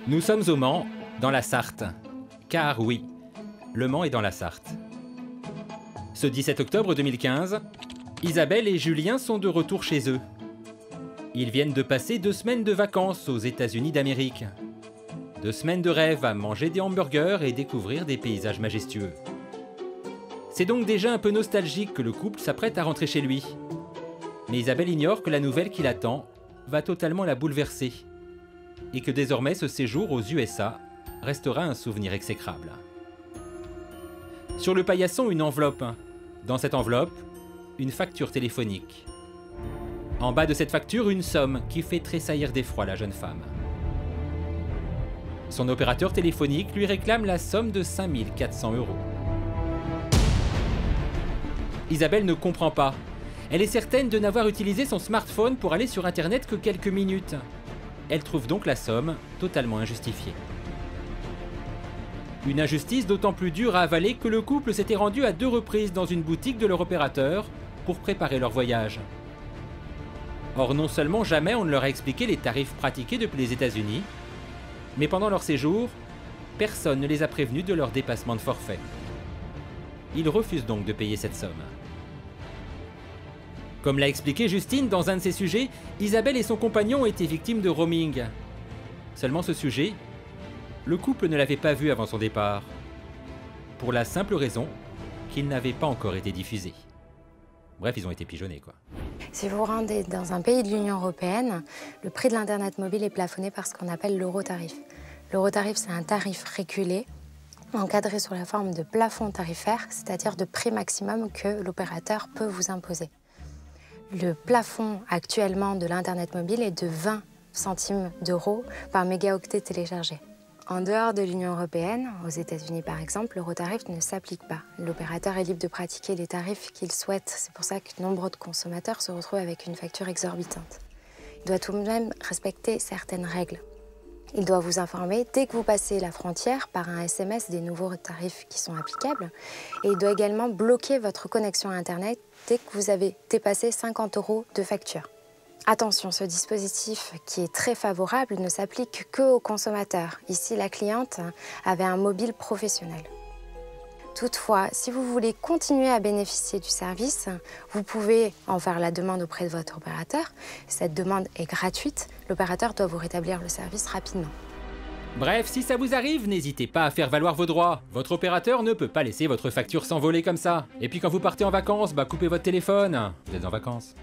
Nous sommes au Mans, dans la Sarthe. Car oui, le Mans est dans la Sarthe. Ce 17 octobre 2015, Isabelle et Julien sont de retour chez eux. Ils viennent de passer 2 semaines de vacances aux États-Unis d'Amérique. 2 semaines de rêve à manger des hamburgers et découvrir des paysages majestueux. C'est donc déjà un peu nostalgique que le couple s'apprête à rentrer chez lui. Mais Isabelle ignore que la nouvelle qui l'attend va totalement la bouleverser. Et que désormais ce séjour aux USA restera un souvenir exécrable. Sur le paillasson, une enveloppe. Dans cette enveloppe, une facture téléphonique. En bas de cette facture, une somme qui fait tressaillir d'effroi la jeune femme. Son opérateur téléphonique lui réclame la somme de 5 400 €. Isabelle ne comprend pas. Elle est certaine de n'avoir utilisé son smartphone pour aller sur Internet que quelques minutes. Elle trouve donc la somme totalement injustifiée. Une injustice d'autant plus dure à avaler que le couple s'était rendu à 2 reprises dans une boutique de leur opérateur pour préparer leur voyage. Or, non seulement jamais on ne leur a expliqué les tarifs pratiqués depuis les États-Unis, mais pendant leur séjour, personne ne les a prévenus de leur dépassement de forfait. Ils refusent donc de payer cette somme. Comme l'a expliqué Justine dans un de ses sujets, Isabelle et son compagnon ont été victimes de roaming. Seulement ce sujet, le couple ne l'avait pas vu avant son départ. Pour la simple raison qu'il n'avait pas encore été diffusé. Bref, ils ont été pigeonnés, quoi. Si vous vous rendez dans un pays de l'Union européenne, le prix de l'Internet mobile est plafonné par ce qu'on appelle l'eurotarif. L'eurotarif, c'est un tarif régulé, encadré sous la forme de plafond tarifaire, c'est-à-dire de prix maximum que l'opérateur peut vous imposer. Le plafond actuellement de l'Internet mobile est de 20 centimes d'euros par mégaoctet téléchargé. En dehors de l'Union européenne, aux États-Unis par exemple, l'eurotarif ne s'applique pas. L'opérateur est libre de pratiquer les tarifs qu'il souhaite. C'est pour ça que nombreux de consommateurs se retrouvent avec une facture exorbitante. Il doit tout de même respecter certaines règles. Il doit vous informer dès que vous passez la frontière par un SMS des nouveaux tarifs qui sont applicables. Et il doit également bloquer votre connexion à Internet dès que vous avez dépassé 50 € de facture. Attention, ce dispositif qui est très favorable ne s'applique qu'aux consommateurs. Ici, la cliente avait un mobile professionnel. Toutefois, si vous voulez continuer à bénéficier du service, vous pouvez en faire la demande auprès de votre opérateur. Cette demande est gratuite. L'opérateur doit vous rétablir le service rapidement. Bref, si ça vous arrive, n'hésitez pas à faire valoir vos droits. Votre opérateur ne peut pas laisser votre facture s'envoler comme ça. Et puis quand vous partez en vacances, coupez votre téléphone. Vous êtes en vacances.